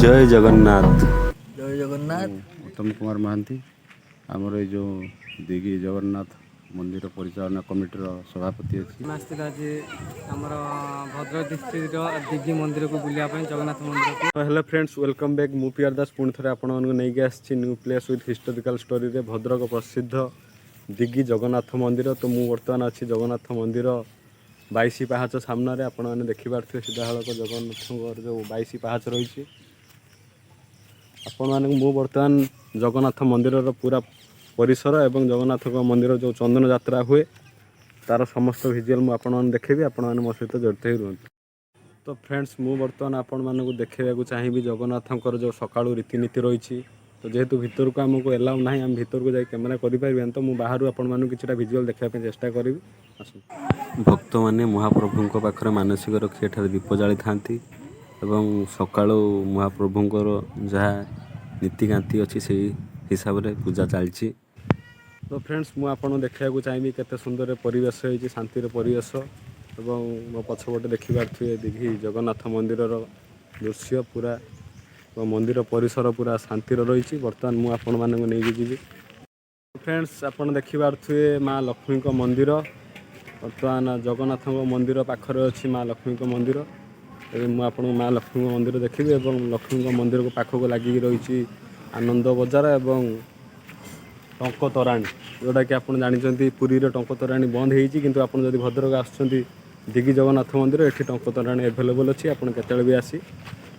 जय जगन्नाथ। जय जगन्नाथ। उत्तम कुमार महांती आमर जो दिघी जगन्नाथ मंदिर परिचालना कमिटर सभापति अच्छी आज आमर भद्रक डिस्ट्रिक्ट दिघी मंदिर को बुलाया जगन्नाथ मंदिर को। Hello friends, welcome back. मु पियर दास पुणी थे आपको नहीं आसी new place with historical story रे भद्रक प्रसिद्ध दिघी जगन्नाथ मंदिर। तो मु बर्तमान अच्छी जगन्नाथ मंदिर 22 पाहाच सामने आपने देखिपे सीधासख जगन्नाथ जो 22 पाहाच रही मु बर्तमान जगन्नाथ मंदिर पूरा परिसर एवं जगन्नाथ मंदिर जो चंदन यात्रा हुए तार समस्त भिजुआल मुझे देखेबी आपण मो सहित जड़ित ही रुहतु। तो फ्रेंड्स मु बर्तमान आपण मानक देखा चाहिए जगन्नाथर जो सकाळु रीतिनीति रही। तो जेहेतु भितर को आमको एलाउ ना आम भितर को जाए कैमेरा करें तो मुझे बाहर आपण कि भिजुआल देखापी चेष्टा करी। भक्त मैंने महाप्रभु पाखे मानसिक रखी एठार दीप जाली था सकाळु महाप्रभुंर जहाँ नीतिकांति अच्छी से हिसाब से पूजा चलती। तो फ्रेंड्स मुझे देखा चाहिए केते सुंदर परिवेश होती शांति परिवेश एवं मो पछपटे देखिपे दिघी जगन्नाथ मंदिर दृश्य पूरा मंदिर परिसर पूरा शांति रही। बर्तमान मुझे आपण मानक नहीं जी फ्रेंड्स आपड़ देखिपे माँ लक्ष्मी मंदिर बर्तमान जगन्नाथ मंदिर पाखरे अच्छी माँ लक्ष्मी मंदिर। मुझे माँ लक्ष्मी मंदिर देखी और लक्ष्मी मंदिर को पाखक लगिक रही आनंद बजार एवं टंक तराणी जोटा कि आप जानते पुरी रे टंक तराणी बंद होती किंतु आप भद्रक आसुँच दिघी जगन्नाथ मंदिर ये टंक तराणी एभेलेबल अच्छी आप केतले भी आसी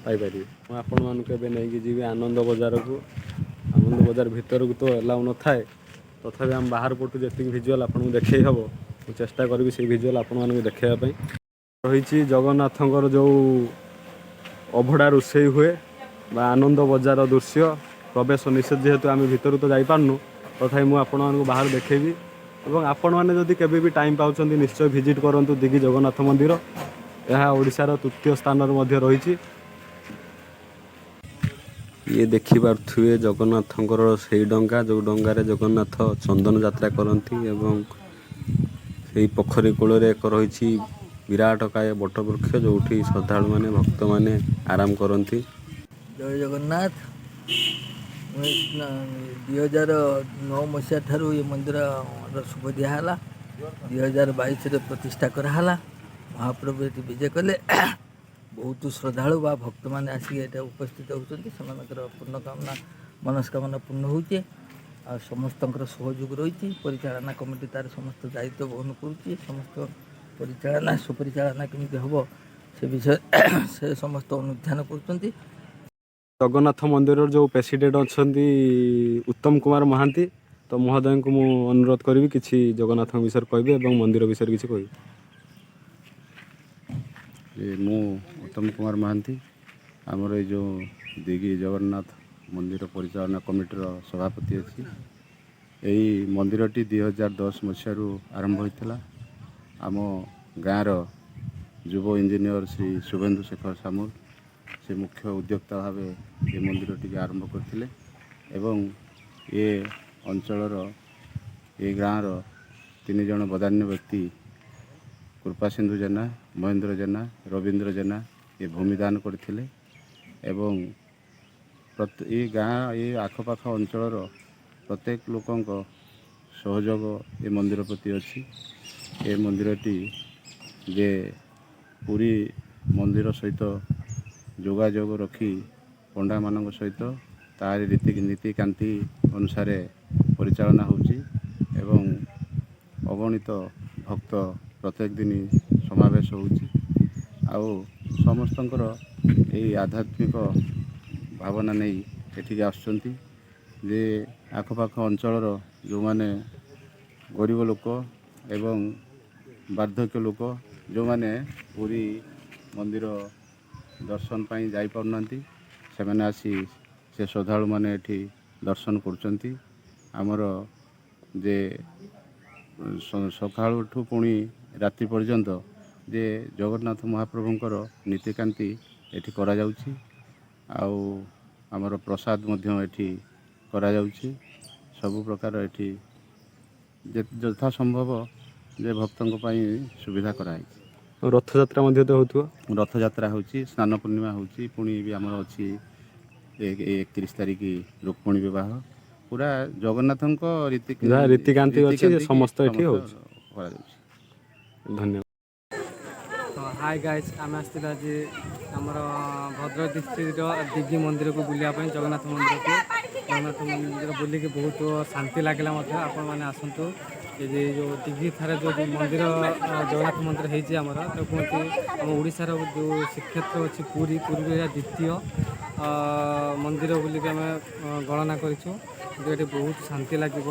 पाइपर। मुझे आपण मानक नहीं जी आनंद बजार को आनंद बजार भितर को तो एलाउ न थाए तथापि आम बाहर पटू जी भिजुआल आपको देखा हम चेष्टा करी से भिजुआल आपण देखापी रही। जगन्नाथर जो अभड़ा रोषे हुए बा आनंद बजार दृश्य प्रवेश निषेध जेहेतु आम भितर तो जापारनु तथा मुझे आपण बाहर देखेबी और आपण मैंने जदि केबे भी टाइम पाँच निश्चय विजिट करूँ दिघी जगन्नाथ मंदिर। यह ओडिशार तृतीय स्थान रही। ये देखिपे जगन्नाथर से डंगा जो डंगार जगन्नाथ चंदन यात्रा करती एवं से पोखरी कूल एक रही विराट काय बटवृक्ष जो श्रद्धालु मैंने भक्त मैंने आराम करती। जय जगन्नाथ। 2009 मसीहा ठारू ये मंदिर शुभ दिहला 2022 प्रतिष्ठा कराला। महाप्रभु ये विजय कले बहुत श्रद्धालु बा भक्त मैंने आसिक उपस्थित होती पूर्ण कामना मनस्कामना पूर्ण होचे समस्त सहयोग रही। परिचालना कमिटी तार समस्त दायित्व वहन करुच्ची समस्त परिचालना सुपरिचालना केमती हम से विषय से समस्त अनुध्यान कर। जगन्नाथ मंदिर जो प्रेसिडेंट अच्छा उत्तम कुमार महांती तो महोदय को मुझे अनुरोध करी कि जगन्नाथ विषय कहि और मंदिर विषय किसी कह। मु उत्तम कुमार महांती आमर जो दिघी जगन्नाथ मंदिर परिचालना कमिटर सभापति अच्छी यही मंदिरटी 2010 मसीह आरंभ होता। आम गाँवर युव इंजीनियर श्री शुभेन्दु शेखर सामुल से मुख्य उद्योक्ता भाव ये मंदिर टी आरंभ करते एवं ये अंचलर ये गाँवर 3 जन बदान्य व्यक्ति कृपा सिंधु जेना महेंद्र जेना रवींद्र जेना ये भूमिदान करते एवं ये गाँ ये आखपाख अंचलर प्रत्येक लोकंक सहयोग ये मंदिर प्रति अच्छी। ये मंदिरटी जे पूरी मंदिर सहित जोगाजोग रखी पंडा मान सहित तार नीतिकांति अनुसार परिचालना होची एवं अगणित भक्त प्रत्येक दिन समावेश होची आउ समस्तंकर यही आध्यात्मिक भावना नहीं एठिक आसुचंती जे आखपाख अंचलर जो माने गरीब लोक एवं वार्धक्य लोक जो माने पूरी मंदिर दर्शन पाई जाई पारुनांती से मैंने आसी से श्रद्धालु माने एठी दर्शन करचंती। आमर जे सकाळु ठू पुणी रात्रि पर्यंत जे जगन्नाथ महाप्रभुंकर नीतिकांति एठी करा जाउची आउ आमर प्रसाद मध्य एठी करा जाउची सबु प्रकार एठी यथा संभव जे भक्तों सुविधा कराई। रथ यात्रा तो होतो रथ यात्रा होची स्नान पूर्णिमा होची पुणी भी आमर अच्छी 31 ତାରିଖ ରୁକ୍ମଣୀ ବିବାହ ପୁରା ଜଗନ୍ନାଥଙ୍କ ଯାହା ରୀତିକାନ୍ତି ଅଛି ଯେ ସମସ୍ତ ଏଠି ହେଉଛି। କରାଯାଉଛି। ଧନ୍ୟବାଦ। ତ ହାଇ ଗାଇସ୍, ଆମେ ଆସିଥିଲୁ ଆଜି ଆମର ଭଦ୍ରକ ଡିଷ୍ଟ୍ରିକ୍ଟର ଦିଗି ମନ୍ଦିରକୁ ବୁଲିବା ପାଇଁ। ଜଗନ୍ନାଥ ମନ୍ଦିର ବୁଲିକି ବହୁତ ଶାନ୍ତି ଲାଗିଲା ମଧ୍ୟ। ଆପଣମାନେ ଆସନ୍ତୁ। ଏଠି ଯେଉଁ ଦିଗି ଠାରେ ଯେଉଁ ମନ୍ଦିର ଜଗନ୍ନାଥ ମନ୍ଦିର ହେଇଛି ଆମର, ତାକୁ କୁହନ୍ତି ଆମ ଓଡ଼ିଶାର ଯେଉଁ ଶ୍ରୀକ୍ଷେତ୍ର ଅଛି ପୁରୀରେ ଏହା ଦ୍ୱିତୀୟ ମନ୍ଦିର ବୋଲିକି ଆମେ ଗଣନା କରିଛୁ। କିନ୍ତୁ ଏଠି ବହୁତ ଶାନ୍ତି ଲାଗିବ,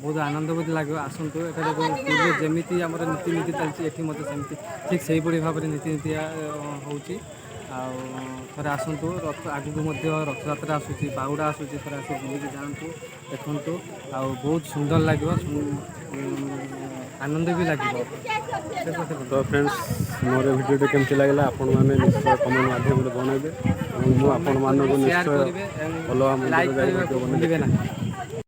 ବହୁତ ଆନନ୍ଦ ବି ଲାଗିବ। ଆସନ୍ତୁ। ଏଠାରେ ପୁରୀରେ ଯେମିତି ଆମର ନୀତିନୀତି ଚାଲିଛି ଏଠି ମଧ୍ୟ ସେମିତି ଠିକ୍ ସେଇଭଳି ଭାବରେ ନୀତିନୀତି ହେଉଛି। ଆଉ ଥରେ ଆସନ୍ତୁ। ଆଗକୁ ମଧ୍ୟ ରଥଯାତ୍ରା ଆସୁଛି, ବାହୁଡ଼ା ଆସୁଛି। ଥରେ ଆସି ବୁଲିକି ଯାଆନ୍ତୁ, ଦେଖନ୍ତୁ। ଆଉ ବହୁତ ସୁନ୍ଦର ଲାଗିବ, ଆନନ୍ଦ ବି ଲାଗିବ। ତ ଫ୍ରେଣ୍ଡସ୍, ମୋର ଭିଡ଼ିଓଟି କେମିତି ଲାଗିଲା ଆପଣମାନେ ନିଶ୍ଚୟ କମେଣ୍ଟ ମାଧ୍ୟମରେ ଜଣାଇବେ ଏବଂ ମୁଁ ଆପଣମାନଙ୍କୁ ସେୟାର ନିଶ୍ଚୟ କରିବେ, ଅଲଗା ଲାଇକ୍ ମନ୍ଦିର ଯାଇ କରିବାକୁ ଭିଡ଼ିଓ ଭୁଲିବେ ବନେଇ ନାହିଁ।